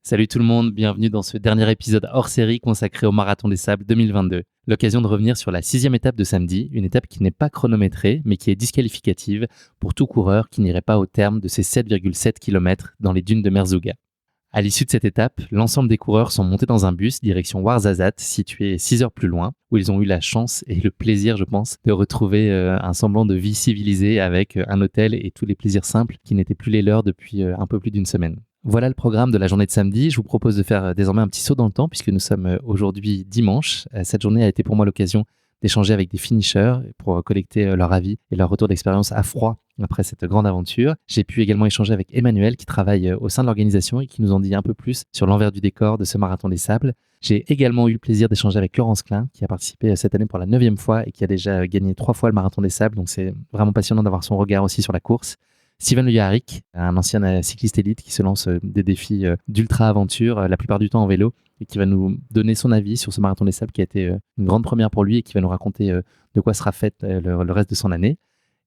Salut tout le monde, bienvenue dans ce dernier épisode hors série consacré au Marathon des Sables 2022. L'occasion de revenir sur la 6e étape de samedi, une étape qui n'est pas chronométrée mais qui est disqualificative pour tout coureur qui n'irait pas au terme de ces 7,7 km dans les dunes de Merzouga. À l'issue de cette étape, l'ensemble des coureurs sont montés dans un bus direction Ouarzazate, situé 6 heures plus loin, où ils ont eu la chance et le plaisir, je pense, de retrouver un semblant de vie civilisée avec un hôtel et tous les plaisirs simples qui n'étaient plus les leurs depuis un peu plus d'une semaine. Voilà le programme de la journée de samedi. Je vous propose de faire désormais un petit saut dans le temps puisque nous sommes aujourd'hui dimanche. Cette journée a été pour moi l'occasion d'échanger avec des finishers pour collecter leur avis et leur retour d'expérience à froid après cette grande aventure. J'ai pu également échanger avec Emmanuel qui travaille au sein de l'organisation et qui nous en dit un peu plus sur l'envers du décor de ce Marathon des Sables. J'ai également eu le plaisir d'échanger avec Laurence Klein qui a participé cette année pour la 9e fois et qui a déjà gagné 3 fois le Marathon des Sables. Donc c'est vraiment passionnant d'avoir son regard aussi sur la course. Steven Le Yarrick, un ancien cycliste élite qui se lance des défis d'ultra-aventure, la plupart du temps en vélo, et qui va nous donner son avis sur ce Marathon des Sables qui a été une grande première pour lui et qui va nous raconter de quoi sera fait le reste de son année.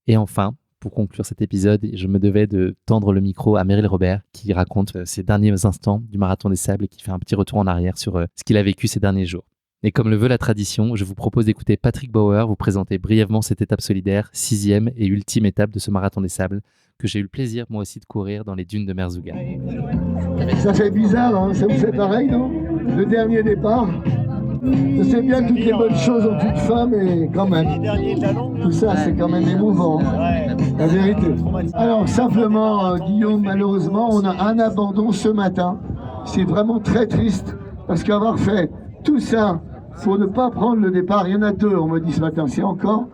Et enfin, pour conclure cet épisode, je me devais de tendre le micro à Meryl Robert qui raconte ses derniers instants du Marathon des Sables et qui fait un petit retour en arrière sur ce qu'il a vécu ces derniers jours. Et comme le veut la tradition, je vous propose d'écouter Patrick Bauer vous présenter brièvement cette étape solidaire, 6e et ultime étape de ce Marathon des Sables, que j'ai eu le plaisir moi aussi de courir dans les dunes de Merzouga. Ça fait bizarre, hein, ça vous fait pareil, non? Le dernier départ. Je sais bien que toutes les bonnes choses ont une fin, mais quand même, tout ça c'est quand même émouvant, la vérité. Alors simplement, Guillaume, malheureusement, on a un abandon ce matin. C'est vraiment très triste, parce qu'avoir fait tout ça pour ne pas prendre le départ, il y en a 2, on me dit ce matin, c'est encore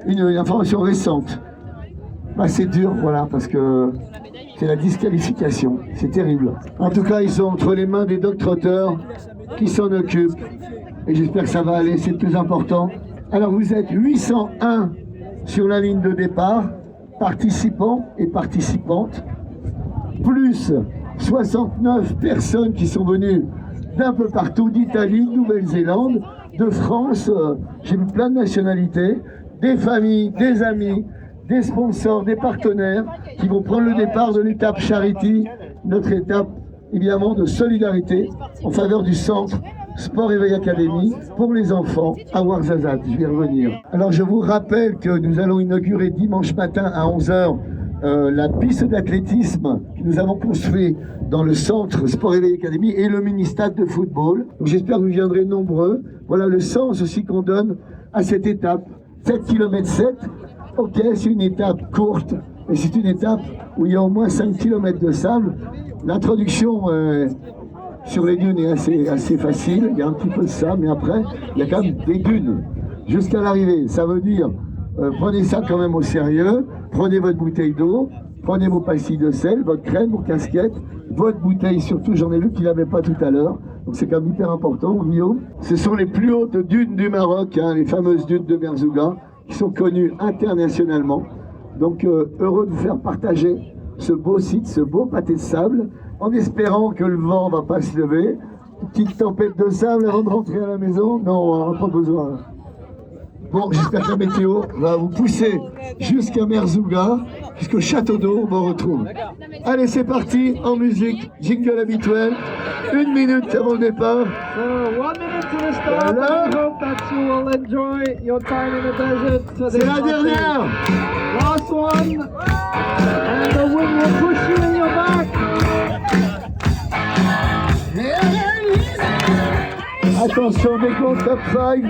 une information récente. Bah, c'est dur, voilà, parce que c'est la disqualification, c'est terrible. En tout cas, ils sont entre les mains des dog-trotteurs qui s'en occupent, et j'espère que ça va aller, c'est le plus important. Alors vous êtes 801 sur la ligne de départ, participants et participantes, plus 69 personnes qui sont venues d'un peu partout, d'Italie, de Nouvelle-Zélande, de France, j'ai vu plein de nationalités, des familles, des amis, des sponsors, des partenaires qui vont prendre le départ de l'étape Charity, notre étape évidemment de solidarité en faveur du centre Sport Éveil Academy pour les enfants à Ouarzazate. Je vais y revenir. Alors je vous rappelle que nous allons inaugurer dimanche matin à 11h la piste d'athlétisme que nous avons construite dans le centre Sport Éveil Academy et le mini-stade de football. Donc j'espère que vous viendrez nombreux. Voilà le sens aussi qu'on donne à cette étape. 7 km 7. Ok, c'est une étape courte, mais c'est une étape où il y a au moins 5 km de sable. L'introduction sur les dunes est assez facile, il y a un petit peu de sable, mais après, il y a quand même des dunes jusqu'à l'arrivée. Ça veut dire, prenez ça quand même au sérieux, prenez votre bouteille d'eau, prenez vos pastilles de sel, votre crème, vos casquettes, votre bouteille surtout, j'en ai vu qu'il n'avait pas tout à l'heure, donc c'est quand même hyper important, Guillaume. Ce sont les plus hautes dunes du Maroc, hein, les fameuses dunes de Merzouga, qui sont connus internationalement. Donc heureux de vous faire partager ce beau site, ce beau pâté de sable, en espérant que le vent ne va pas se lever. Une petite tempête de sable avant de rentrer à la maison? Non, on n'a pas besoin. Bon, j'espère que la météo va vous pousser jusqu'à Merzouga, jusqu'au château d'eau, on vous retrouve. Allez, c'est parti, en musique, jingle habituel, 1 minute avant le départ. So 1 minute to the start, Voilà. and we hope that you will enjoy your time in the desert. So C'est this la must be dernière. last one, and the wind will push you in your back. Attention, décompte top 5.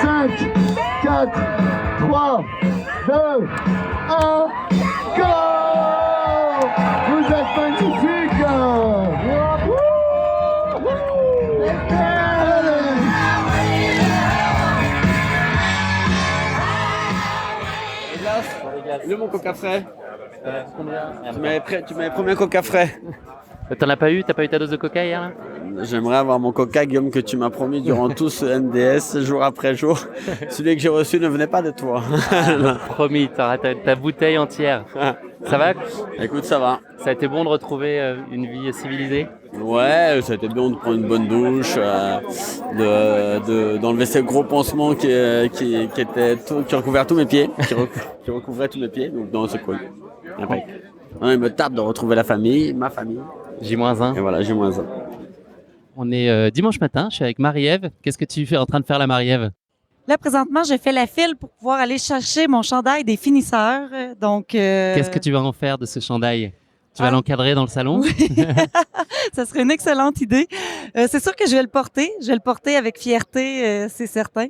5, 4, 3, 2, 1, go! Vous êtes magnifiques! Le mon coca frais. Combien Tu m'avais promis un coca frais. T'en as pas eu? T'as pas eu ta dose de coca hier là? J'aimerais avoir mon coca, Guillaume, que tu m'as promis durant tout ce NDS, jour après jour. Celui que j'ai reçu ne venait pas de toi. Promis, t'auras ta bouteille entière. Ça va? Écoute, ça va. Ça a été bon de retrouver une vie civilisée? Ouais, ça a été bien de prendre une bonne douche, d'enlever ces gros pansements qui recouvraient tous mes pieds, qui recouvraient tous mes pieds. Donc non, c'est cool. Impec. Non, il me tarde de retrouver la famille, ma famille. J-1. Et voilà, J-1. On est dimanche matin, je suis avec Marie-Ève. Qu'est-ce que tu es en train de faire là, Marie-Ève? Là, présentement, j'ai fait la file pour pouvoir aller chercher mon chandail des finisseurs. Donc, Qu'est-ce que tu vas en faire de ce chandail? Tu vas l'encadrer dans le salon? Oui. Ça serait une excellente idée. C'est sûr que je vais le porter. Je vais le porter avec fierté, c'est certain.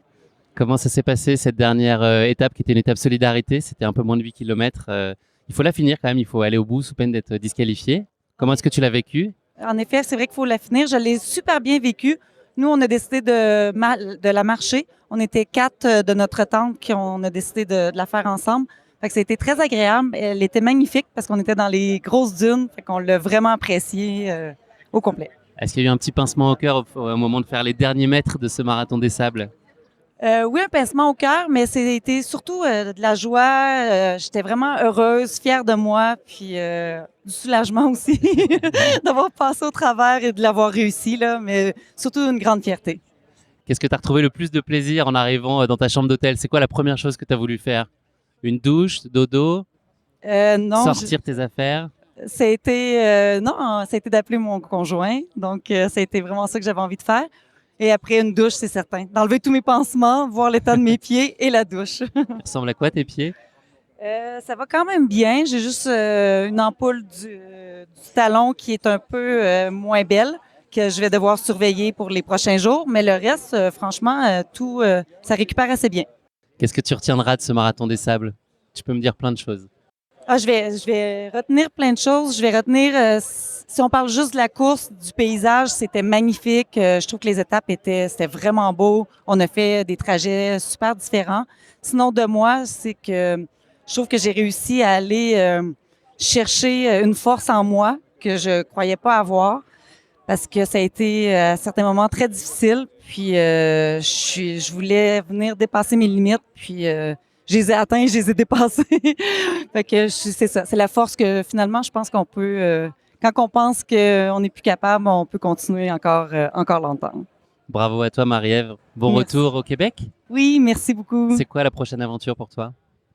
Comment ça s'est passé cette dernière étape qui était une étape solidarité? C'était un peu moins de 8 km. Il faut la finir quand même, il faut aller au bout sous peine d'être disqualifié. Comment est-ce que tu l'as vécu? En effet, c'est vrai qu'il faut la finir. Je l'ai super bien vécu. Nous, on a décidé de la marcher. On était 4 de notre tente qui on a décidé de la faire ensemble. Fait que ça a été très agréable. Elle était magnifique parce qu'on était dans les grosses dunes. Fait qu'on l'a vraiment apprécié au complet. Est-ce qu'il y a eu un petit pincement au cœur au moment de faire les derniers mètres de ce marathon des sables? Oui, un pincement au cœur, mais c'était surtout de la joie. J'étais vraiment heureuse, fière de moi, puis du soulagement aussi d'avoir passé au travers et de l'avoir réussi, là, mais surtout une grande fierté. Qu'est-ce que tu as retrouvé le plus de plaisir en arrivant dans ta chambre d'hôtel? C'est quoi la première chose que tu as voulu faire? Une douche, dodo, Non, sortir tes affaires? ça a été d'appeler mon conjoint, donc ça a été vraiment ça que j'avais envie de faire. Et après une douche, c'est certain. D'enlever tous mes pansements, voir l'état de mes pieds et la douche. Ça ressemble à quoi tes pieds? Ça va quand même bien. J'ai juste une ampoule du talon qui est un peu moins belle, que je vais devoir surveiller pour les prochains jours. Mais le reste, franchement, tout, ça récupère assez bien. Qu'est-ce que tu retiendras de ce marathon des sables? Tu peux me dire plein de choses. Je vais retenir plein de choses. Je vais retenir, si on parle juste de la course, du paysage, c'était magnifique. Je trouve que les étapes c'était vraiment beau. On a fait des trajets super différents. Sinon, de moi, c'est que je trouve que j'ai réussi à aller chercher une force en moi que je croyais pas avoir parce que ça a été à certains moments très difficile. Puis, je voulais venir dépasser mes limites. Puis, je les ai atteints, je les ai dépassés. Fait que c'est ça. C'est la force que finalement, je pense qu'on peut, quand on pense qu'on n'est plus capable, on peut continuer encore longtemps. Bravo à toi, Marie-Ève. Bon Merci. retour au Québec. Oui, merci beaucoup. C'est quoi la prochaine aventure pour toi?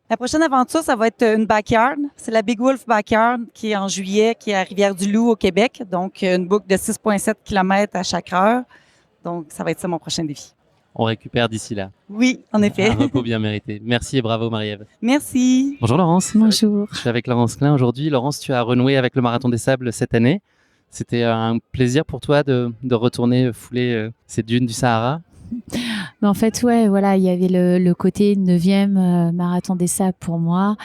La prochaine aventure, ça va être une backyard. C'est la Big Wolf Backyard qui est en juillet, qui est à Rivière-du-Loup au Québec. Donc, une boucle de 6,7 km à chaque heure. Donc, ça va être ça mon prochain défi. On récupère d'ici là. Oui, en effet. Un repos bien mérité. Merci et bravo, Marie-Ève. Merci. Bonjour Laurence. Bonjour. Je suis avec Laurence Klein aujourd'hui. Laurence, tu as renoué avec le Marathon des Sables cette année. C'était un plaisir pour toi de retourner fouler ces dunes du Sahara? Mais en fait, ouais, voilà, il y avait le côté 9e Marathon des Sables pour moi.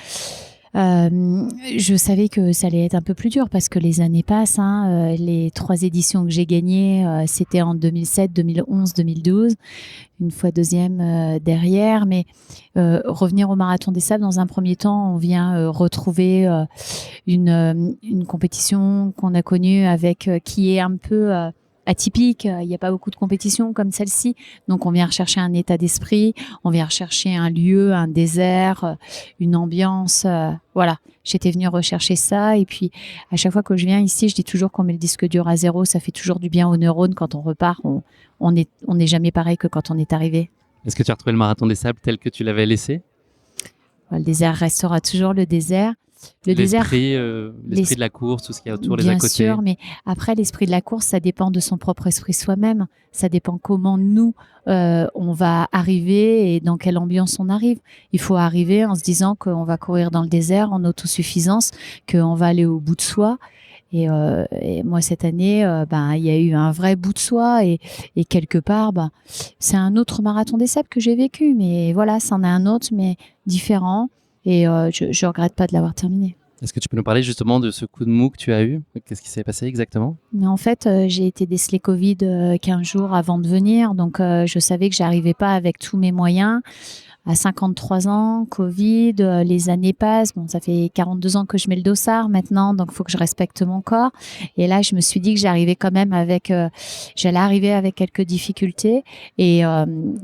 Je savais que ça allait être un peu plus dur parce que les années passent. Les 3 éditions que j'ai gagnées, c'était en 2007, 2011, 2012. Une fois deuxième derrière. Mais revenir au Marathon des Sables, dans un premier temps, on vient retrouver une compétition qu'on a connue avec qui est un peu atypique. Il n'y a pas beaucoup de compétitions comme celle-ci. Donc, on vient rechercher un état d'esprit, on vient rechercher un lieu, un désert, une ambiance. Voilà, j'étais venue rechercher ça. Et puis, à chaque fois que je viens ici, je dis toujours qu'on met le disque dur à zéro. Ça fait toujours du bien aux neurones. Quand on repart, on n'est jamais pareil que quand on est arrivé. Est-ce que tu as retrouvé le Marathon des Sables tel que tu l'avais laissé? Le désert restera toujours le désert. L'esprit de la course, tout ce qu'il y a autour, les à côté. Bien sûr, mais après, l'esprit de la course, ça dépend de son propre esprit soi-même. Ça dépend comment nous, on va arriver et dans quelle ambiance on arrive. Il faut arriver en se disant qu'on va courir dans le désert en autosuffisance, qu'on va aller au bout de soi. Et moi, cette année, il y a eu un vrai bout de soi et quelque part, c'est un autre Marathon des Sables que j'ai vécu. Mais voilà, c'en est un autre, mais différent. Et je regrette pas de l'avoir terminé. Est-ce que tu peux nous parler justement de ce coup de mou que tu as eu? Qu'est-ce qui s'est passé exactement? Mais en fait, j'ai été décelée Covid 15 jours avant de venir. Donc, je savais que j'arrivais pas avec tous mes moyens. À 53 ans, Covid, les années passent. Bon, ça fait 42 ans que je mets le dossard maintenant, donc il faut que je respecte mon corps. Et là, je me suis dit que j'allais arriver avec quelques difficultés. Et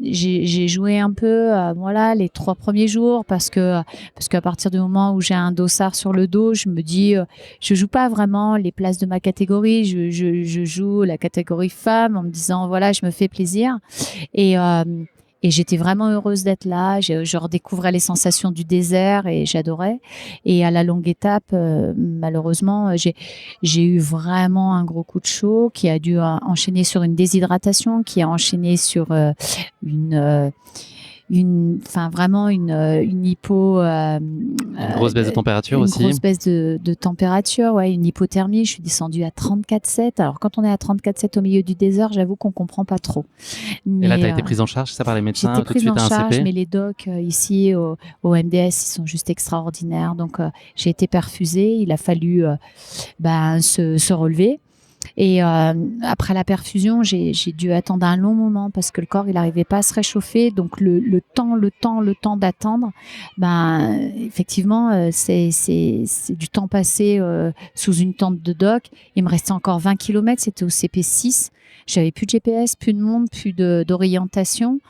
j'ai joué un peu, les 3 premiers jours parce qu'à partir du moment où j'ai un dossard sur le dos, je me dis, je joue pas vraiment les places de ma catégorie. Je joue la catégorie femme en me disant, voilà, je me fais plaisir. Et Et j'étais vraiment heureuse d'être là. Je redécouvrais les sensations du désert et j'adorais. Et à la longue étape, malheureusement, j'ai eu vraiment un gros coup de chaud qui a dû enchaîner sur une déshydratation, qui a enchaîné sur une hypo, Une grosse baisse de température aussi. Une grosse baisse de température, ouais, une hypothermie. Je suis descendue à 34,7. Alors, quand on est à 34,7 au milieu du désert, j'avoue qu'on comprend pas trop. Et là, tu as été prise en charge, ça, par les médecins J'étais tout de prise suite en à un charge, CP? mais les docs ici au MDS, ils sont juste extraordinaires. Donc, j'ai été perfusée. Il a fallu se relever. Et après la perfusion, j'ai dû attendre un long moment parce que le corps, il n'arrivait pas à se réchauffer. Donc, le temps d'attendre, effectivement, c'est du temps passé sous une tente de doc. Il me restait encore 20 km, c'était au CP6. J'avais plus de GPS, plus de monde, plus d'orientation.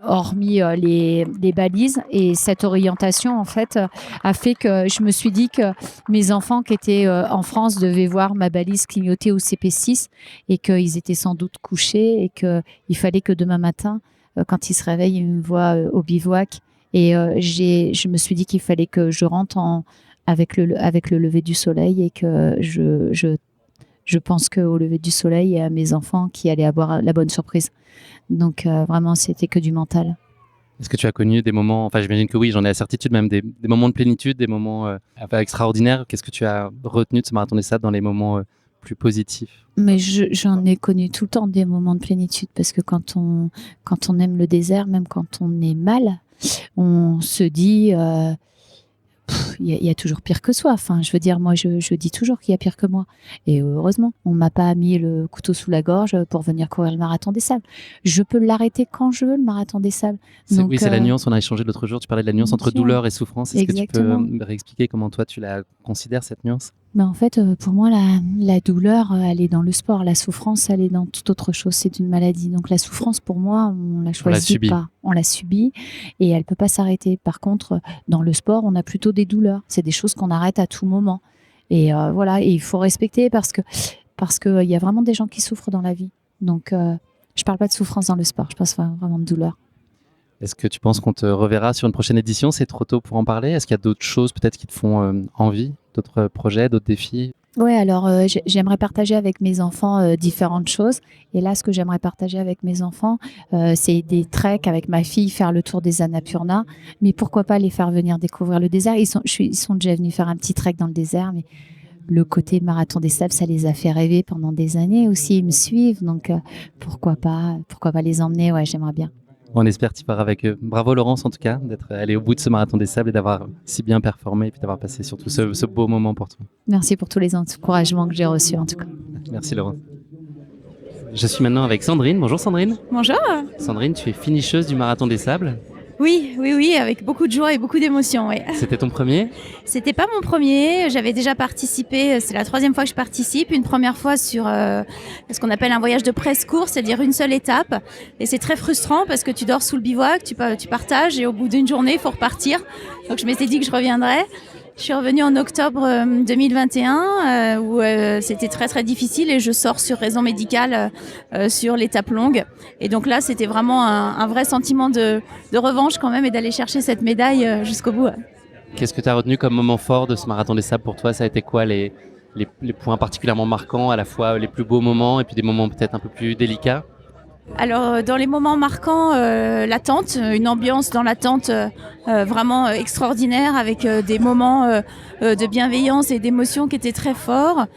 Hormis les balises. Et cette orientation, en fait, a fait que je me suis dit que mes enfants qui étaient en France devaient voir ma balise clignoter au CP6 et qu'ils étaient sans doute couchés et qu'il fallait que demain matin, quand ils se réveillent, ils me voient au bivouac. Et je me suis dit qu'il fallait que je rentre avec le lever du soleil et que je pense qu'au lever du soleil, il y a mes enfants qui allaient avoir la bonne surprise. Donc vraiment, c'était que du mental. Est-ce que tu as connu des moments, enfin j'imagine que oui, j'en ai la certitude, même des moments de plénitude, des moments extraordinaires. Qu'est-ce que tu as retenu de ce marathon des sables dans les moments plus positifs? Mais j'en ai connu tout le temps des moments de plénitude parce que quand on aime le désert, même quand on est mal, on se dit... il y a toujours pire que soi. Enfin, je veux dire, moi, je dis toujours qu'il y a pire que moi. Et heureusement, on m'a pas mis le couteau sous la gorge pour venir courir le marathon des sables. Je peux l'arrêter quand je veux, le marathon des sables. Donc, oui, c'est la nuance. On a échangé l'autre jour. Tu parlais de la nuance entre douleur et souffrance. Est-ce Exactement. que tu peux réexpliquer comment toi, tu la considères, cette nuance? En fait, pour moi, la douleur, elle est dans le sport. La souffrance, elle est dans toute autre chose. C'est une maladie. Donc, la souffrance, pour moi, on la choisit pas. On la subit et elle peut pas s'arrêter. Par contre, dans le sport, on a plutôt des douleurs. C'est des choses qu'on arrête à tout moment. Et voilà. Et il faut respecter parce que il y a vraiment des gens qui souffrent dans la vie. Donc, je parle pas de souffrance dans le sport. Je parle vraiment de douleur. Est-ce que tu penses qu'on te reverra sur une prochaine édition? C'est trop tôt pour en parler? Est-ce qu'il y a d'autres choses peut-être qui te font envie? D'autres projets, d'autres défis? Oui, alors j'aimerais partager avec mes enfants différentes choses. Et là, ce que j'aimerais partager avec mes enfants, c'est des treks avec ma fille, faire le tour des Annapurna. Mais pourquoi pas les faire venir découvrir le désert? Ils sont déjà venus faire un petit trek dans le désert, mais le côté marathon des sables, ça les a fait rêver pendant des années aussi. Ils me suivent, donc pourquoi pas les emmener? Ouais, j'aimerais bien. On espère t'y voir avec eux. Bravo Laurence en tout cas, d'être allée au bout de ce marathon des sables et d'avoir si bien performé et puis d'avoir passé surtout ce beau moment pour toi. Merci pour tous les encouragements que j'ai reçus en tout cas. Merci Laurence. Je suis maintenant avec Sandrine. Bonjour Sandrine. Bonjour. Sandrine, tu es finisheuse du marathon des sables. Oui, avec beaucoup de joie et beaucoup d'émotion. Oui. C'était ton premier? C'était pas mon premier, j'avais déjà participé, c'est la 3e fois que je participe, une première fois sur ce qu'on appelle un voyage de presse-course, c'est-à-dire une seule étape. Et c'est très frustrant parce que tu dors sous le bivouac, tu partages et au bout d'une journée, il faut repartir. Donc je m'étais dit que je reviendrais. Je suis revenue en octobre 2021 où c'était très très difficile et je sors sur raison médicale sur l'étape longue. Et donc là, c'était vraiment un vrai sentiment de revanche quand même et d'aller chercher cette médaille jusqu'au bout. Qu'est-ce que tu as retenu comme moment fort de ce marathon des sables pour toi? Ça a été quoi les points particulièrement marquants, à la fois les plus beaux moments et puis des moments peut-être un peu plus délicats? Alors, dans les moments marquants, la tente, une ambiance dans la tente vraiment extraordinaire avec des moments de bienveillance et d'émotion qui étaient très forts.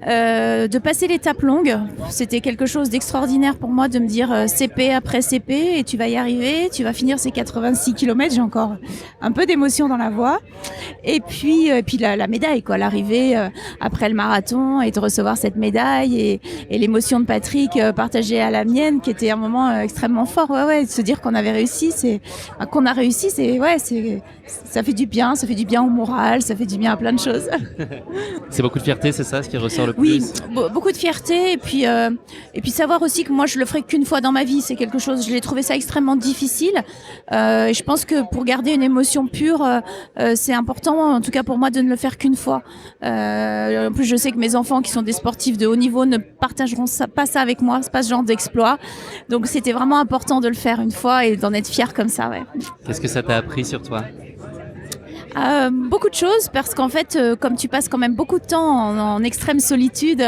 De passer l'étape longue, c'était quelque chose d'extraordinaire pour moi de me dire CP après CP et tu vas y arriver, tu vas finir ces 86 km, j'ai encore un peu d'émotion dans la voix. Et puis la médaille, quoi, l'arrivée après le marathon et de recevoir cette médaille et l'émotion de Patrick partagée à la mienne qui était un moment extrêmement fort. Ouais, de se dire qu'on avait réussi, ça fait du bien au moral, ça fait du bien à plein de choses. C'est beaucoup de fierté, c'est ça, ce qui ressort le Oui, plus. beaucoup de fierté et puis savoir aussi que moi je le ferai qu'une fois dans ma vie, c'est quelque chose. Je l'ai trouvé ça extrêmement difficile. Et je pense que pour garder une émotion pure, c'est important, en tout cas pour moi, de ne le faire qu'une fois. En plus, je sais que mes enfants qui sont des sportifs de haut niveau ne partageront pas ça avec moi, c'est pas ce genre d'exploit. Donc c'était vraiment important de le faire une fois et d'en être fier comme ça. Ouais. Qu'est-ce que ça t'a appris sur toi? Beaucoup de choses parce qu'en fait, comme tu passes quand même beaucoup de temps en extrême solitude,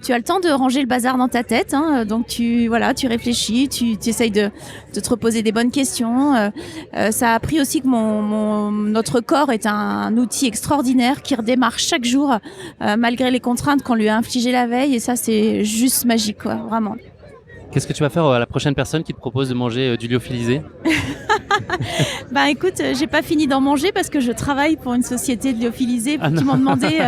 tu as le temps de ranger le bazar dans ta tête. Hein, donc tu réfléchis, tu essayes de te reposer des bonnes questions. Ça a appris aussi que notre corps est un outil extraordinaire qui redémarre chaque jour malgré les contraintes qu'on lui a infligées la veille. Et ça, c'est juste magique, quoi, vraiment. Qu'est-ce que tu vas faire à la prochaine personne qui te propose de manger du lyophilisé? Bah écoute, j'ai pas fini d'en manger parce que je travaille pour une société de lyophilisés qui m'ont demandé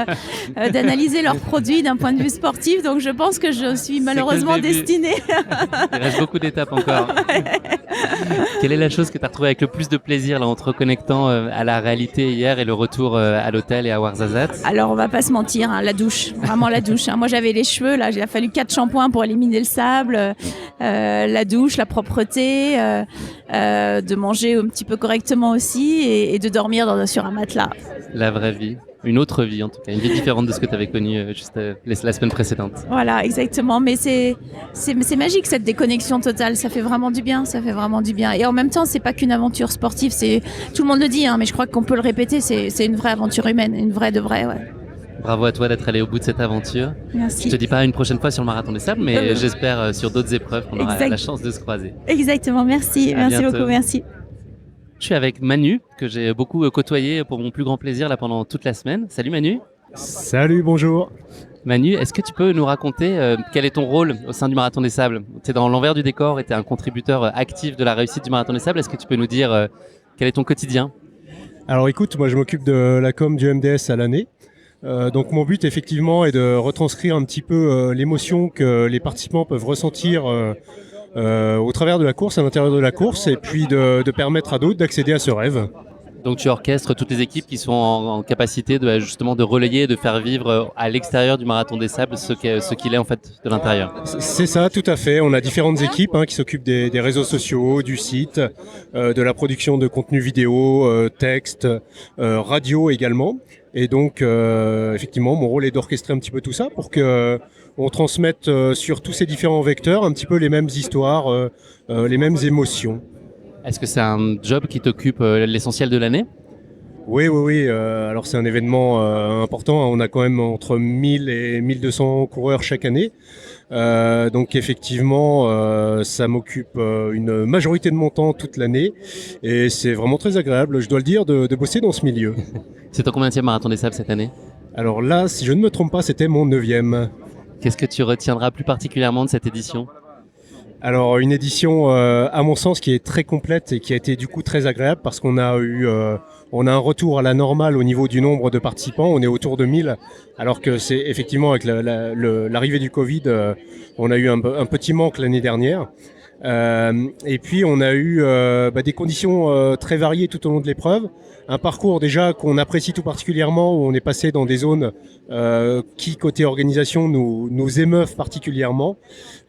d'analyser leurs produits d'un point de vue sportif. Donc je pense que je suis malheureusement destinée. Il reste beaucoup d'étapes encore. Quelle est la chose que tu as retrouvée avec le plus de plaisir là, en te reconnectant à la réalité hier et le retour à l'hôtel et à Ouarzazate? Alors on va pas se mentir, hein, la douche, vraiment la douche. Hein. Moi j'avais les cheveux, là, il a fallu 4 shampoings pour éliminer le sable. La douche, la propreté, de manger un petit peu correctement aussi et de dormir sur un matelas. La vraie vie. Une autre vie en tout cas, une vie différente de ce que tu avais connu juste la semaine précédente. Voilà, exactement. Mais c'est magique cette déconnexion totale. Ça fait vraiment du bien. Et en même temps, c'est pas qu'une aventure sportive. Tout le monde le dit, hein, mais je crois qu'on peut le répéter. C'est une vraie aventure humaine, une vraie de vraie. Ouais. Bravo à toi d'être allé au bout de cette aventure. Merci. Je te dis pas une prochaine fois sur le Marathon des Sables, mais j'espère sur d'autres épreuves qu'on aura la chance de se croiser. Exactement. Merci. Merci beaucoup. Merci. Je suis avec Manu, que j'ai beaucoup côtoyé pour mon plus grand plaisir là pendant toute la semaine. Salut Manu. Salut, bonjour. Manu, est-ce que tu peux nous raconter quel est ton rôle au sein du Marathon des Sables? Tu es dans l'envers du décor et tu es un contributeur actif de la réussite du Marathon des Sables. Est-ce que tu peux nous dire quel est ton quotidien? Alors écoute, moi je m'occupe de la com du MDS à l'année. Donc mon but effectivement est de retranscrire un petit peu l'émotion que les participants peuvent ressentir au travers de la course, à l'intérieur de la course, et puis de permettre à d'autres d'accéder à ce rêve. Donc tu orchestres toutes les équipes qui sont en capacité justement de relayer et de faire vivre à l'extérieur du Marathon des Sables ce qu'il est en fait de l'intérieur. C'est ça, tout à fait. On a différentes équipes qui s'occupent des réseaux sociaux, du site, de la production de contenu vidéo, texte, radio également. Et donc effectivement, mon rôle est d'orchestrer un petit peu tout ça pour que on transmette sur tous ces différents vecteurs un petit peu les mêmes histoires, les mêmes émotions. Est-ce que c'est un job qui t'occupe l'essentiel de l'année? Oui. Alors c'est un événement important. On a quand même entre 1000 et 1200 coureurs chaque année. Donc effectivement, ça m'occupe une majorité de mon temps toute l'année. Et c'est vraiment très agréable, je dois le dire, de bosser dans ce milieu. C'est ton combienième Marathon des Sables cette année? Alors là, si je ne me trompe pas, c'était mon 9e. Qu'est-ce que tu retiendras plus particulièrement de cette édition? Alors une édition à mon sens qui est très complète et qui a été du coup très agréable parce qu'on a eu on a un retour à la normale au niveau du nombre de participants, on est autour de 1000 alors que c'est effectivement avec l'arrivée du Covid on a eu un petit manque l'année dernière. Et puis on a eu des conditions très variées tout au long de l'épreuve, un parcours déjà qu'on apprécie tout particulièrement où on est passé dans des zones qui côté organisation nous émeuvent particulièrement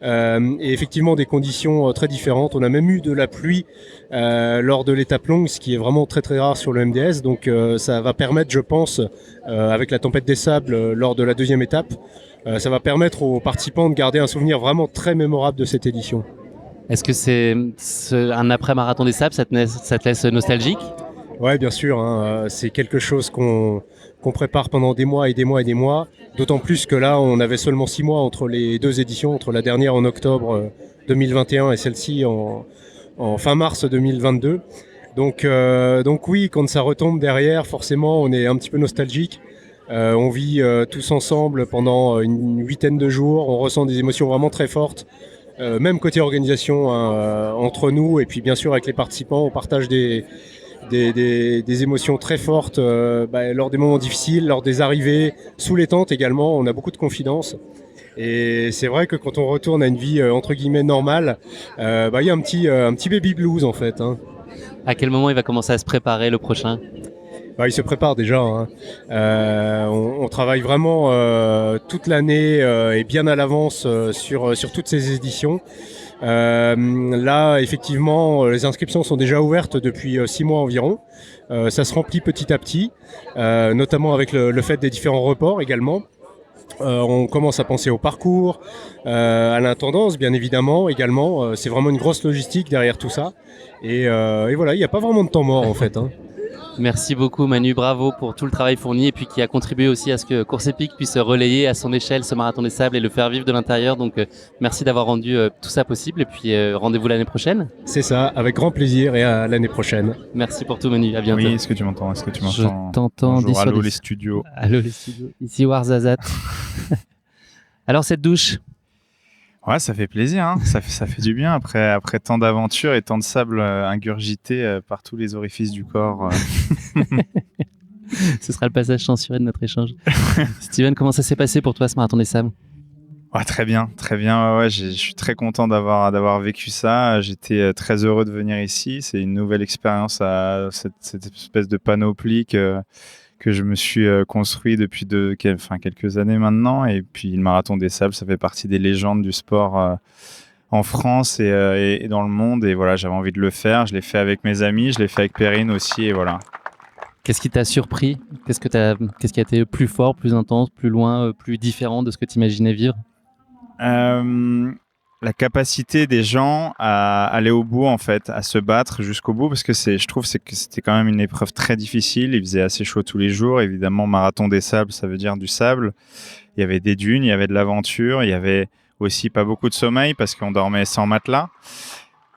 et effectivement des conditions très différentes. On a même eu de la pluie lors de l'étape longue, ce qui est vraiment très très rare sur le MDS, donc ça va permettre, je pense, avec la tempête des sables lors de la deuxième étape, ça va permettre aux participants de garder un souvenir vraiment très mémorable de cette édition. Est-ce que c'est un après-marathon des Sables, ça te laisse nostalgique? Ouais, bien sûr. C'est quelque chose qu'on prépare pendant des mois et des mois et des mois. D'autant plus que là, on avait seulement 6 mois entre les deux éditions, entre la dernière en octobre 2021 et celle-ci en fin mars 2022. Donc oui, quand ça retombe derrière, forcément, on est un petit peu nostalgique. On vit tous ensemble pendant une 8aine de jours. On ressent des émotions vraiment très fortes. Même côté organisation entre nous et puis bien sûr avec les participants, on partage des émotions très fortes lors des moments difficiles, lors des arrivées, sous les tentes également, on a beaucoup de confidences. Et c'est vrai que quand on retourne à une vie entre guillemets normale, y a un petit baby blues en fait. À quel moment il va commencer à se préparer le prochain? Il se prépare déjà. Hein. On travaille vraiment toute l'année et bien à l'avance sur toutes ces éditions. Là, effectivement, les inscriptions sont déjà ouvertes depuis 6 mois environ. Ça se remplit petit à petit, notamment avec le fait des différents reports également. On commence à penser au parcours, à l'intendance bien évidemment également. C'est vraiment une grosse logistique derrière tout ça. Et voilà, il n'y a pas vraiment de temps mort en fait. Hein. Merci beaucoup Manu, bravo pour tout le travail fourni et puis qui a contribué aussi à ce que Course Épique puisse relayer à son échelle ce marathon des sables et le faire vivre de l'intérieur. Donc merci d'avoir rendu tout ça possible et puis rendez-vous l'année prochaine. C'est ça, avec grand plaisir et à l'année prochaine. Merci pour tout Manu, à bientôt. Oui, est-ce que tu m'entends? Je t'entends. Bonjour, allô les studios. Allô les studios, ici Warzazat. Alors cette douche? Ouais, ça fait plaisir, hein. Ça fait du bien après tant d'aventures et tant de sable ingurgité par tous les orifices du corps. Ce sera le passage censuré de notre échange. Steven, comment ça s'est passé pour toi ce marathon des sables? Ouais, très bien. Ouais, je suis très content d'avoir vécu ça. J'étais très heureux de venir ici. C'est une nouvelle expérience à cette espèce de panoplie que je me suis construit depuis quelques années maintenant. Et puis le marathon des sables, ça fait partie des légendes du sport en France et dans le monde. Et voilà, j'avais envie de le faire. Je l'ai fait avec mes amis, je l'ai fait avec Perrine aussi. Et voilà. Qu'est-ce qui t'a surpris? Qu'est-ce qui a été plus fort, plus intense, plus loin, plus différent de ce que tu imaginais vivre? La capacité des gens à aller au bout, en fait, à se battre jusqu'au bout, parce que je trouve que c'était quand même une épreuve très difficile. Il faisait assez chaud tous les jours. Évidemment, marathon des sables, ça veut dire du sable. Il y avait des dunes, il y avait de l'aventure, il y avait aussi pas beaucoup de sommeil parce qu'on dormait sans matelas.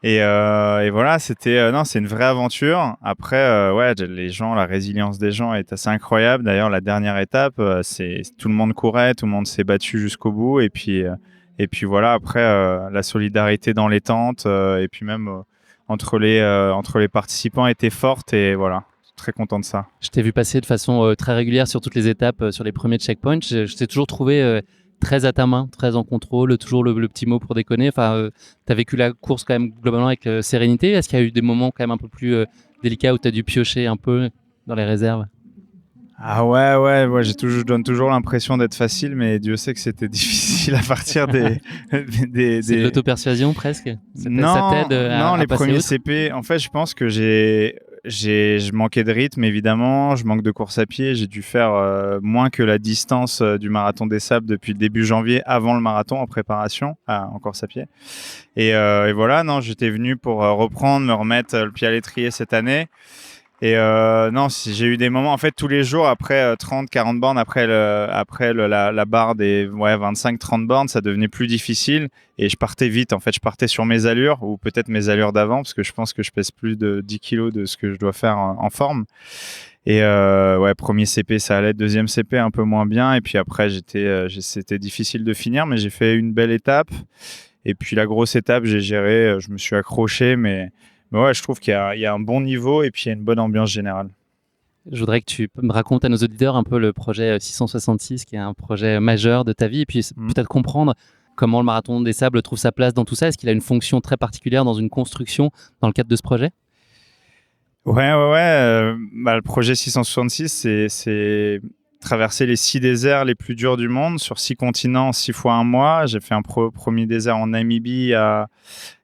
Et voilà, c'est une vraie aventure. Après, les gens, la résilience des gens est assez incroyable. D'ailleurs, la dernière étape, c'est tout le monde courait, tout le monde s'est battu jusqu'au bout. Et puis voilà, après, la solidarité dans les tentes et puis même entre les participants était forte. Et voilà, très content de ça. Je t'ai vu passer de façon très régulière sur toutes les étapes, sur les premiers checkpoints. Je t'ai toujours trouvé très à ta main, très en contrôle, toujours le petit mot pour déconner. Enfin, tu as vécu la course quand même globalement avec sérénité. Est-ce qu'il y a eu des moments quand même un peu plus délicats où tu as dû piocher un peu dans les réserves? Ah ouais, je donne toujours l'impression d'être facile, mais Dieu sait que c'était difficile à partir des... C'est de l'auto-persuasion presque? Non, ça t'aide à les passer premiers outre? CP, en fait, je pense que je manquais de rythme, évidemment, je manque de course à pied, j'ai dû faire moins que la distance du marathon des sables depuis le début janvier, avant le marathon, en préparation, en course à pied. Et voilà, non, j'étais venu pour reprendre, me remettre le pied à l'étrier cette année. Et si j'ai eu des moments, en fait, tous les jours, après 30-40 bornes, après la barre des 25-30 bornes, ça devenait plus difficile et je partais vite. En fait, je partais sur mes allures ou peut-être mes allures d'avant parce que je pense que je pèse plus de 10 kilos de ce que je dois faire en forme. Et premier CP, ça allait. Deuxième CP, un peu moins bien. Et puis après, c'était difficile de finir, mais j'ai fait une belle étape. Et puis la grosse étape, j'ai géré, je me suis accroché, mais ouais, je trouve qu'il y a un bon niveau et puis il y a une bonne ambiance générale. Je voudrais que tu me racontes à nos auditeurs un peu le projet 666, qui est un projet majeur de ta vie, et puis peut-être comprendre comment le marathon des sables trouve sa place dans tout ça. Est-ce qu'il a une fonction très particulière dans une construction dans le cadre de ce projet? Ouais. Le projet 666, c'est traverser les 6 déserts les plus durs du monde sur 6 continents, 6 fois un mois. J'ai fait un premier désert en Namibie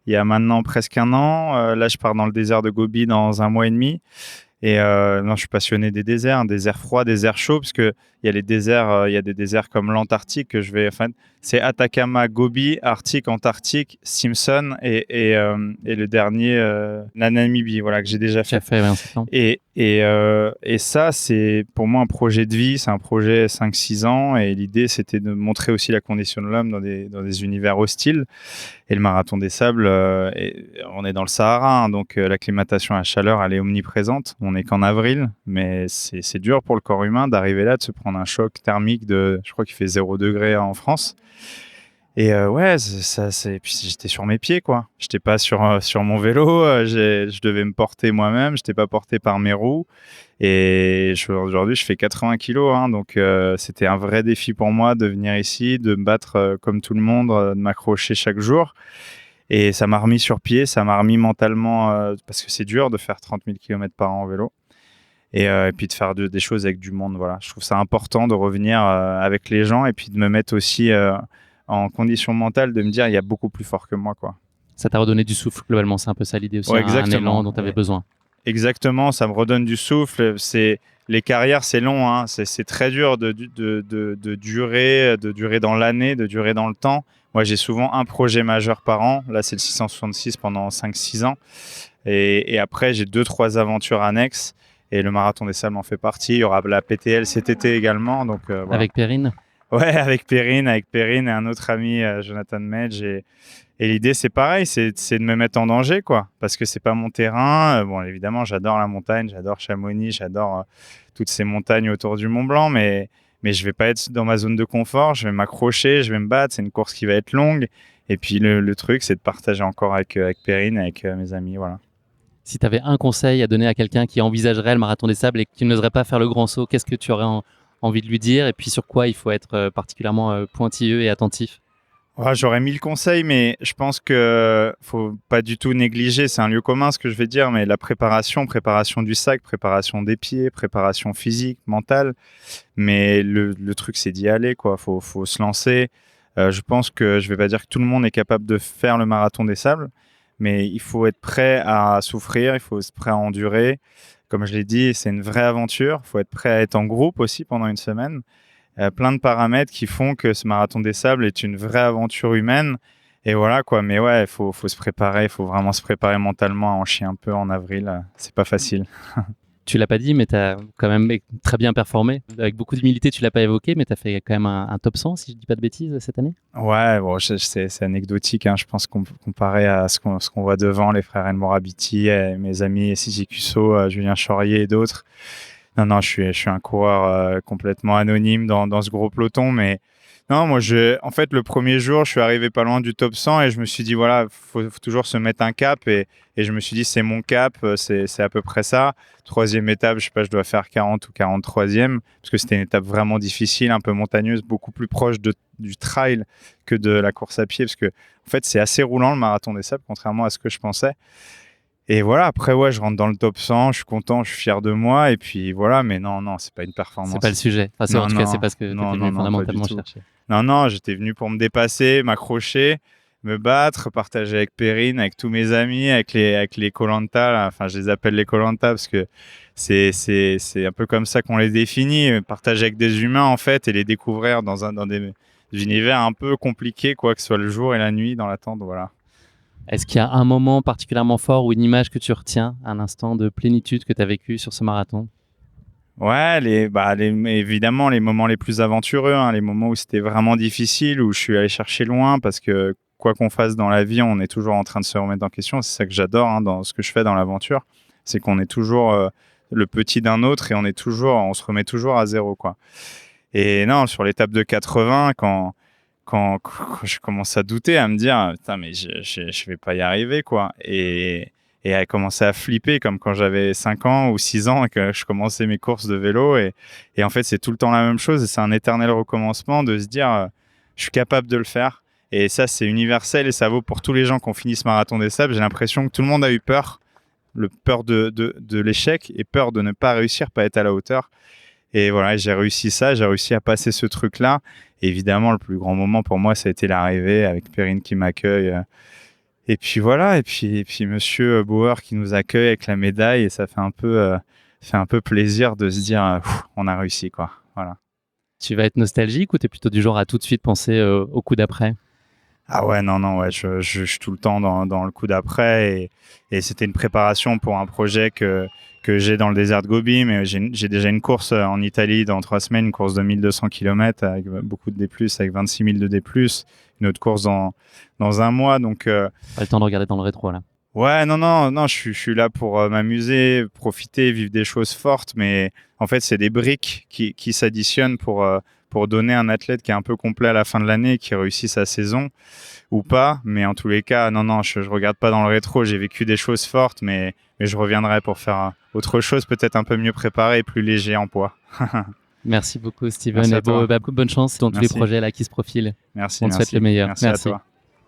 il y a maintenant presque un an. Là, je pars dans le désert de Gobi dans 1 mois et demi. Et je suis passionné des déserts, déserts froids, déserts chauds, parce que il y a des déserts comme l'Antarctique que je vais. Enfin, c'est Atacama, Gobi, Arctique, Antarctique, Simpson et le dernier, la Namibie, voilà, que j'ai déjà fait. Et ça, c'est pour moi un projet de vie, c'est un projet 5-6 ans, et l'idée c'était de montrer aussi la condition de l'homme dans des univers hostiles. Et le marathon des sables, on est dans le Sahara, hein, donc l'acclimatation à la chaleur, elle est omniprésente. On n'est qu'en avril, mais c'est dur pour le corps humain d'arriver là, de se prendre un choc thermique je crois qu'il fait 0 degré en France. Et puis j'étais sur mes pieds, quoi. J'étais pas sur mon vélo, je devais me porter moi-même, j'étais pas porté par mes roues. Et aujourd'hui, je fais 80 kilos, hein, donc c'était un vrai défi pour moi de venir ici, de me battre comme tout le monde, de m'accrocher chaque jour. Et ça m'a remis sur pied, ça m'a remis mentalement, parce que c'est dur de faire 30 000 km par an en vélo. et puis de faire des choses avec du monde. Voilà. Je trouve ça important de revenir avec les gens et puis de me mettre aussi en condition mentale de me dire il y a beaucoup plus fort que moi, quoi. Ça t'a redonné du souffle globalement, c'est un peu ça l'idée aussi, Ouais, un élan dont tu avais besoin. Exactement, ça me redonne du souffle. Les carrières, c'est long, hein. C'est très dur de durer dans l'année, de durer dans le temps. Moi, j'ai souvent un projet majeur par an. Là, c'est le 666 pendant 5-6 ans. Et après, j'ai 2-3 aventures annexes. Et le Marathon des Sables en fait partie. Il y aura la PTL cet été également. Donc, voilà. Avec Perrine? Ouais, avec Perrine et un autre ami, Jonathan Medge. Et l'idée, c'est pareil, c'est de me mettre en danger, quoi. Parce que c'est pas mon terrain. Bon, évidemment, j'adore la montagne, j'adore Chamonix, j'adore toutes ces montagnes autour du Mont Blanc, mais je vais pas être dans ma zone de confort. Je vais m'accrocher, je vais me battre. C'est une course qui va être longue. Et puis, le truc, c'est de partager encore avec Perrine, avec mes amis, voilà. Si tu avais un conseil à donner à quelqu'un qui envisagerait le Marathon des Sables et qui n'oserait pas faire le grand saut, qu'est-ce que tu aurais envie de lui dire? Et puis, sur quoi il faut être particulièrement pointilleux et attentif? Ouais, j'aurais 1000 conseils, mais je pense que faut pas du tout négliger, c'est un lieu commun ce que je vais dire, mais la préparation du sac, préparation des pieds, préparation physique, mentale. Mais le truc, c'est d'y aller, quoi. Faut se lancer. Je pense que je vais pas dire que tout le monde est capable de faire le Marathon des Sables, mais il faut être prêt à souffrir, il faut être prêt à endurer. Comme je l'ai dit, c'est une vraie aventure. Il faut être prêt à être en groupe aussi pendant une semaine. Plein de paramètres qui font que ce Marathon des Sables est une vraie aventure humaine. Et voilà, quoi. Mais ouais, il faut se préparer. Il faut vraiment se préparer mentalement à en chier un peu en avril. C'est pas facile. Tu l'as pas dit, mais tu as quand même très bien performé. Avec beaucoup d'humilité, tu l'as pas évoqué, mais tu as fait quand même un top 100, si je dis pas de bêtises, cette année. Ouais, bon, c'est anecdotique. Hein. Je pense comparé à ce qu'on voit devant, les frères El Morabiti, mes amis Sisi Cusso, Julien Chaurier et d'autres. Non, je suis un coureur complètement anonyme dans ce gros peloton, mais non, moi, en fait, le premier jour, je suis arrivé pas loin du top 100 et je me suis dit, voilà, faut toujours se mettre un cap et je me suis dit, c'est mon cap, c'est à peu près ça. Troisième étape, je sais pas, je dois faire 40 ou 43e parce que c'était une étape vraiment difficile, un peu montagneuse, beaucoup plus proche du trail que de la course à pied parce que, en fait, c'est assez roulant le Marathon des Sables, contrairement à ce que je pensais. Et voilà, après, ouais, je rentre dans le top 100, je suis content, je suis fier de moi, et puis voilà, mais non, c'est pas une performance. C'est pas le sujet. Enfin, en tout cas, c'est pas ce que tu étais venu fondamentalement chercher. Non, j'étais venu pour me dépasser, m'accrocher, me battre, partager avec Perrine, avec tous mes amis, avec les Koh-Lanta, enfin, je les appelle les Koh-Lanta parce que c'est un peu comme ça qu'on les définit, partager avec des humains, en fait, et les découvrir dans des univers un peu compliqués, quoi, que ce soit le jour et la nuit dans la tente, voilà. Est-ce qu'il y a un moment particulièrement fort ou une image que tu retiens, un instant de plénitude que tu as vécu sur ce marathon? Ouais, évidemment, les moments les plus aventureux, hein, les moments où c'était vraiment difficile, où je suis allé chercher loin, parce que quoi qu'on fasse dans la vie, on est toujours en train de se remettre en question. C'est ça que j'adore dans ce que je fais dans l'aventure, c'est qu'on est toujours le petit d'un autre et on se remet toujours à zéro, quoi. Et non, sur l'étape de 80, quand je commence à douter, à me dire putain, mais je vais pas y arriver, quoi, et à commencer à flipper comme quand j'avais 5 ans ou 6 ans et que je commençais mes courses de vélo et en fait c'est tout le temps la même chose et c'est un éternel recommencement de se dire je suis capable de le faire, et ça c'est universel et ça vaut pour tous les gens qui ont fini ce Marathon des Sables. J'ai l'impression que tout le monde a eu peur de l'échec et peur de ne pas réussir, pas être à la hauteur. Et voilà, j'ai réussi ça, j'ai réussi à passer ce truc-là. Et évidemment, le plus grand moment pour moi, ça a été l'arrivée avec Perrine qui m'accueille. Et puis voilà, et puis Monsieur Bauer qui nous accueille avec la médaille. Et ça fait un peu plaisir de se dire, on a réussi, quoi. Voilà. Tu vas être nostalgique ou tu es plutôt du genre à tout de suite penser au coup d'après? Ah ouais, non, ouais, je suis tout le temps dans le coup d'après. Et c'était une préparation pour un projet que j'ai dans le désert de Gobi, mais j'ai déjà une course en Italie dans 3 semaines, une course de 1200 km avec beaucoup de D+, avec 26 000 de D+, une autre course dans un mois. Donc, pas le temps de regarder dans le rétro, là. Ouais, non, je suis là pour m'amuser, profiter, vivre des choses fortes, mais en fait, c'est des briques qui s'additionnent pour donner un athlète qui est un peu complet à la fin de l'année, qui réussit sa saison ou pas. Mais en tous les cas, non, je regarde pas dans le rétro. J'ai vécu des choses fortes, mais je reviendrai pour faire autre chose, peut-être un peu mieux préparé et plus léger en poids. Merci beaucoup, Steven. Et bonne chance dans tous les projets là qui se profilent. Merci. On te souhaite le meilleur. Merci à toi.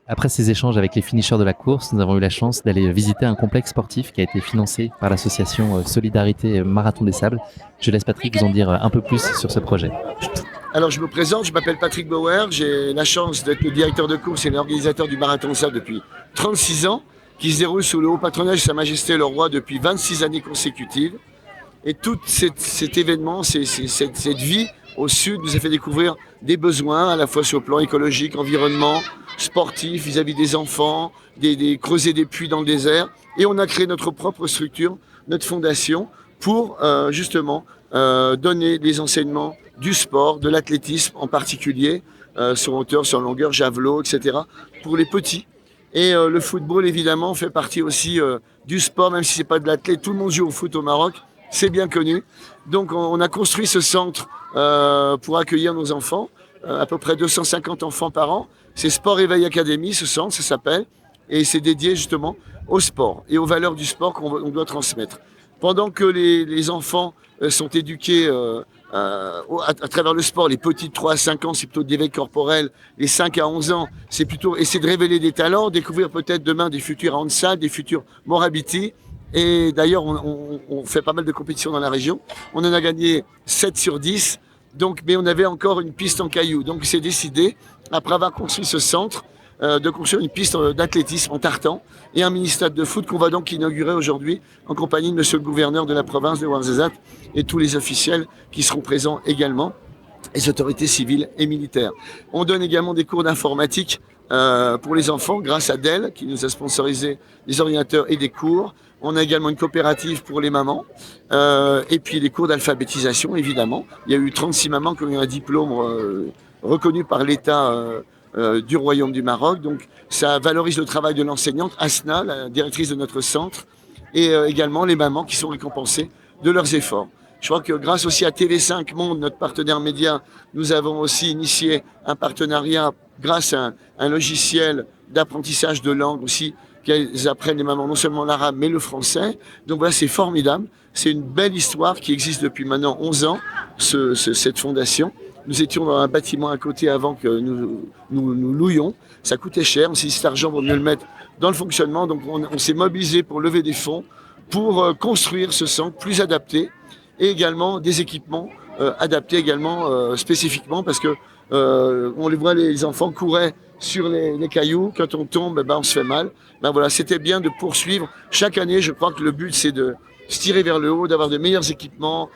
Après ces échanges avec les finishers de la course, nous avons eu la chance d'aller visiter un complexe sportif qui a été financé par l'association Solidarité Marathon des Sables. Je laisse Patrick vous en dire un peu plus sur ce projet. Alors je me présente, je m'appelle Patrick Bauer, j'ai la chance d'être le directeur de course et l'organisateur du Marathon des Sables depuis 36 ans, qui se déroule sous le haut patronage de Sa Majesté le Roi depuis 26 années consécutives. Et tout cet événement, cette vie au sud nous a fait découvrir des besoins, à la fois sur le plan écologique, environnement, sportif, vis-à-vis des enfants, des creuser des puits dans le désert. Et on a créé notre propre structure, notre fondation, pour justement donner des enseignements du sport, de l'athlétisme en particulier, sur hauteur, sur longueur, javelot, etc., pour les petits. Et le football, évidemment, fait partie aussi du sport, même si c'est pas de l'athlète. Tout le monde joue au foot au Maroc, c'est bien connu. Donc on a construit ce centre pour accueillir nos enfants, à peu près 250 enfants par an. C'est Sport Éveil Academy, ce centre, ça s'appelle, et c'est dédié justement au sport et aux valeurs du sport qu'on doit transmettre. Pendant que les enfants sont éduqués à travers le sport, les petits de 3 à 5 ans, c'est plutôt d'éveil corporel, les 5 à 11 ans, c'est plutôt essayer de révéler des talents, découvrir peut-être demain des futurs handball, des futurs Morabiti. Et d'ailleurs, on fait pas mal de compétitions dans la région. On en a gagné 7 sur 10, donc, mais on avait encore une piste en cailloux. Donc c'est décidé, après avoir construit ce centre, de construire une piste d'athlétisme en tartan et un mini-stade de foot qu'on va donc inaugurer aujourd'hui en compagnie de monsieur le gouverneur de la province de Ouarzazate et tous les officiels qui seront présents également, les autorités civiles et militaires. On donne également des cours d'informatique pour les enfants grâce à Dell qui nous a sponsorisé des ordinateurs et des cours. On a également une coopérative pour les mamans et puis les cours d'alphabétisation évidemment. Il y a eu 36 mamans qui ont eu un diplôme reconnu par l'État du Royaume du Maroc. Donc ça valorise le travail de l'enseignante Asna, la directrice de notre centre, et également les mamans qui sont récompensées de leurs efforts. Je crois que grâce aussi à TV5 Monde, notre partenaire média, nous avons aussi initié un partenariat grâce à un logiciel d'apprentissage de langue aussi, qu'elles apprennent les mamans non seulement l'arabe mais le français. Donc voilà, c'est formidable. C'est une belle histoire qui existe depuis maintenant 11 ans, cette fondation. Nous étions dans un bâtiment à côté avant que nous louions. Ça coûtait cher. On s'est dit cet argent, vaut mieux le mettre dans le fonctionnement. Donc on s'est mobilisé pour lever des fonds, pour construire ce centre plus adapté et également des équipements adaptés également spécifiquement parce que on les voit, les enfants couraient sur les cailloux. Quand on tombe, on se fait mal. Voilà, c'était bien de poursuivre. Chaque année, je crois que le but, c'est de se tirer vers le haut, d'avoir de meilleurs équipements,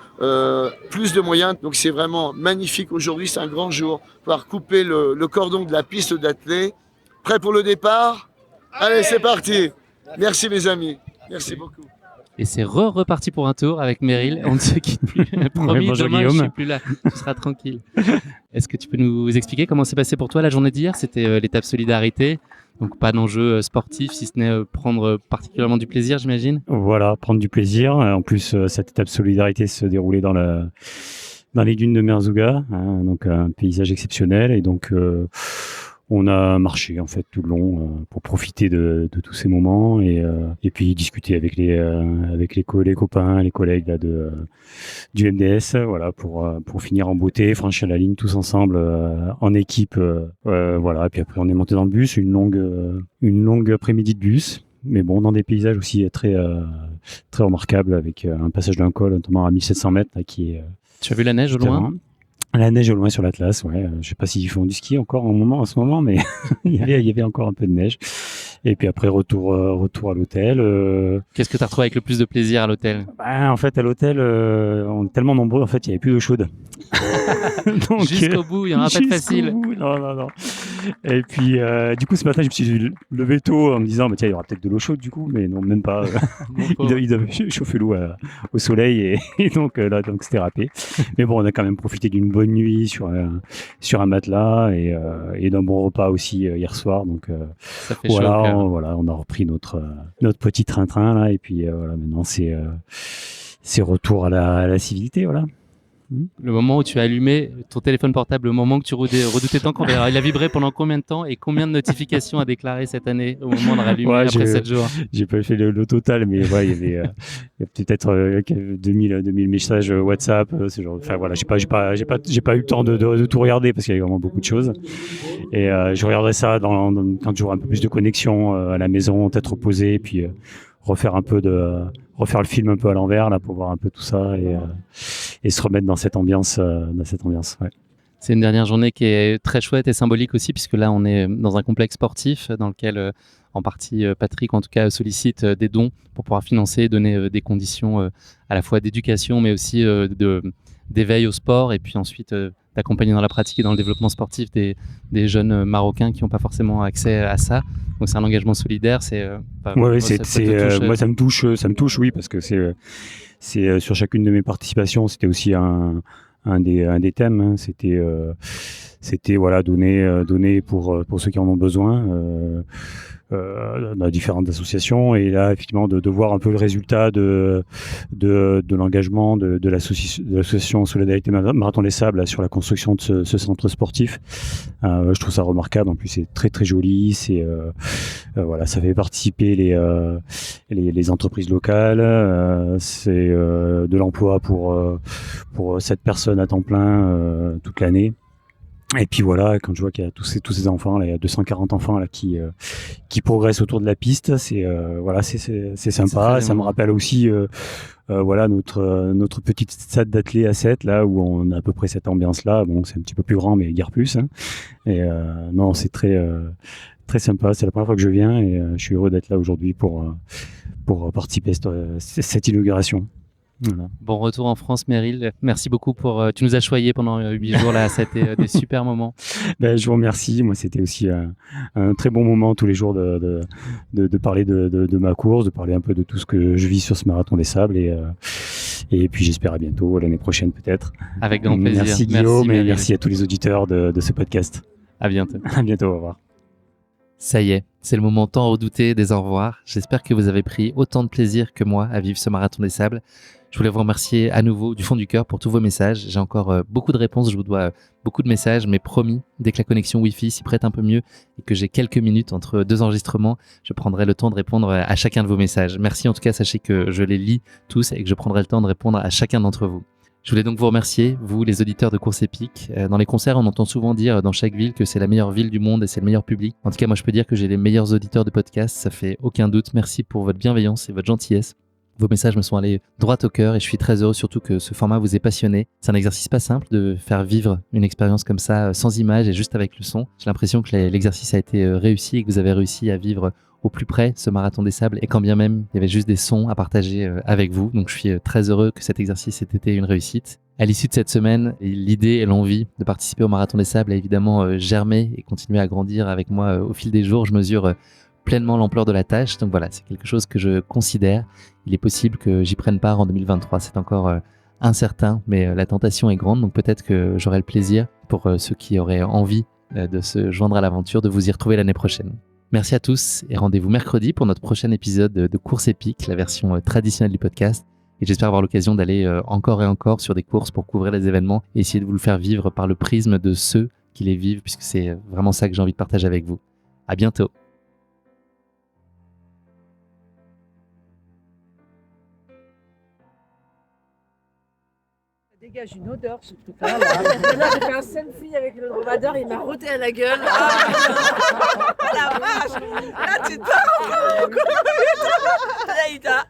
plus de moyens. Donc c'est vraiment magnifique. Aujourd'hui, c'est un grand jour. Pouvoir couper le cordon de la piste d'athlée. Prêt pour le départ? Allez, c'est parti. Merci mes amis. Merci beaucoup. Et c'est reparti pour un tour avec Meryl. On ne se quitte plus. Promis, bonjour demain, Guillaume. je suis plus là. Tu seras tranquille. Est-ce que tu peux nous expliquer comment s'est passé pour toi la journée d'hier? C'était l'étape solidarité. Donc pas d'enjeu sportif, si ce n'est prendre particulièrement du plaisir, j'imagine. Voilà, prendre du plaisir. En plus, cette étape solidarité se déroulait dans les dunes de Merzouga, hein, donc un paysage exceptionnel. Et donc, on a marché en fait tout le long pour profiter de tous ces moments et puis discuter avec les copains, les collègues là, du MDS, voilà, pour finir en beauté, franchir la ligne tous ensemble en équipe, voilà. Et puis après on est monté dans le bus, une longue après-midi de bus, mais bon dans des paysages aussi très remarquables avec un passage d'un col notamment à 1700 mètres là, qui est. Tu as vu la neige au loin? La neige au loin sur l'Atlas, ouais. Je sais pas s'ils font du ski encore en ce moment, mais il y avait encore un peu de neige. Et puis après, retour à l'hôtel. Qu'est-ce que tu as retrouvé avec le plus de plaisir à l'hôtel? En fait, à l'hôtel, on est tellement nombreux, en fait, il n'y avait plus d'eau chaude. Donc, jusqu'au bout, il n'y en aura pas de facile. Non. Et puis, du coup, ce matin, je me suis levé tôt en me disant, tiens, il y aura peut-être de l'eau chaude, du coup, mais non, même pas. Il doit chauffer l'eau au soleil, et donc c'était râpé. Mais bon, on a quand même profité d'une bonne nuit sur un matelas et d'un bon repas aussi hier soir. Donc, ça fait voilà. chaud, On a repris notre petit train-train là, et puis voilà, maintenant c'est retour à la civilité, voilà. Le moment où tu as allumé ton téléphone portable, le moment que tu redoutais tant, il a vibré pendant combien de temps et combien de notifications a déclaré cette année au moment de rallumer après 7 jours? J'ai pas fait le total, mais ouais, il y avait peut-être 2000 messages WhatsApp, ce genre. Enfin voilà, j'ai pas eu le temps de tout regarder parce qu'il y avait vraiment beaucoup de choses. Et je regarderai ça quand j'aurai un peu plus de connexion à la maison, peut-être reposer, et puis refaire le film un peu à l'envers là pour voir un peu tout ça et se remettre dans cette ambiance. Ouais. C'est une dernière journée qui est très chouette et symbolique aussi, puisque là on est dans un complexe sportif dans lequel en partie Patrick en tout cas sollicite des dons pour pouvoir financer et donner des conditions à la fois d'éducation mais aussi d'éveil au sport, et puis ensuite d'accompagner dans la pratique et dans le développement sportif des jeunes Marocains qui n'ont pas forcément accès à ça. Donc c'est un engagement solidaire. Moi ça me touche, oui, parce que c'est sur chacune de mes participations, c'était aussi un des thèmes, hein. C'était voilà, donner pour ceux qui en ont besoin dans différentes associations, et là effectivement de voir un peu le résultat de l'engagement de l'association Solidarité Marathon des Sables là, sur la construction de ce centre sportif. Je trouve ça remarquable. En plus c'est très très joli, voilà, ça fait participer les entreprises locales, c'est de l'emploi pour 7 personnes à temps plein toute l'année. Et puis voilà, quand je vois qu'il y a tous ces enfants là, il y a 240 enfants là qui progressent autour de la piste, c'est sympa. Ça me rappelle aussi voilà notre petite stade d'athlée à 7 là où on a à peu près cette ambiance là. Bon, c'est un petit peu plus grand mais guère plus, hein. Et non, c'est très très sympa. C'est la première fois que je viens et je suis heureux d'être là aujourd'hui pour participer à cette inauguration. Voilà. Bon retour en France, Meryl. Merci beaucoup tu nous as choyés pendant 8 jours là. C'était des super moments. Je vous remercie. Moi, c'était aussi un très bon moment tous les jours de parler de ma course, de parler un peu de tout ce que je vis sur ce marathon des sables, et puis j'espère à bientôt, l'année prochaine peut-être. Avec grand plaisir. Merci Guillaume, et merci à tous les auditeurs de ce podcast. À bientôt. À bientôt, au revoir. Ça y est, c'est le moment tant redouté des au revoir. J'espère que vous avez pris autant de plaisir que moi à vivre ce marathon des sables. Je voulais vous remercier à nouveau du fond du cœur pour tous vos messages. J'ai encore beaucoup de réponses, je vous dois beaucoup de messages, mais promis, dès que la connexion Wi-Fi s'y prête un peu mieux et que j'ai quelques minutes entre 2 enregistrements, je prendrai le temps de répondre à chacun de vos messages. Merci en tout cas, sachez que je les lis tous et que je prendrai le temps de répondre à chacun d'entre vous. Je voulais donc vous remercier, vous les auditeurs de Course Épique. Dans les concerts, on entend souvent dire dans chaque ville que c'est la meilleure ville du monde et c'est le meilleur public. En tout cas, moi je peux dire que j'ai les meilleurs auditeurs de podcast, ça fait aucun doute. Merci pour votre bienveillance et votre gentillesse. Vos messages me sont allés droit au cœur et je suis très heureux surtout que ce format vous ait passionné. C'est un exercice pas simple de faire vivre une expérience comme ça sans image et juste avec le son. J'ai l'impression que l'exercice a été réussi et que vous avez réussi à vivre au plus près ce marathon des sables, et quand bien même il y avait juste des sons à partager avec vous. Donc je suis très heureux que cet exercice ait été une réussite. À l'issue de cette semaine, l'idée et l'envie de participer au marathon des sables a évidemment germé et continué à grandir avec moi au fil des jours. Je mesure pleinement l'ampleur de la tâche. Donc voilà, c'est quelque chose que je considère. Il est possible que j'y prenne part en 2023. C'est encore incertain, mais la tentation est grande. Donc peut-être que j'aurai le plaisir, pour ceux qui auraient envie de se joindre à l'aventure, de vous y retrouver l'année prochaine. Merci à tous et rendez-vous mercredi pour notre prochain épisode de Course Épique, la version traditionnelle du podcast. Et j'espère avoir l'occasion d'aller encore et encore sur des courses pour couvrir les événements et essayer de vous le faire vivre par le prisme de ceux qui les vivent, puisque c'est vraiment ça que j'ai envie de partager avec vous. À bientôt. Dégage une odeur ce truc là. Là j'ai fait un selfie avec le dromadaire, il m'a roté à la gueule. Ah la vache. Là tu te barres. Là il t'a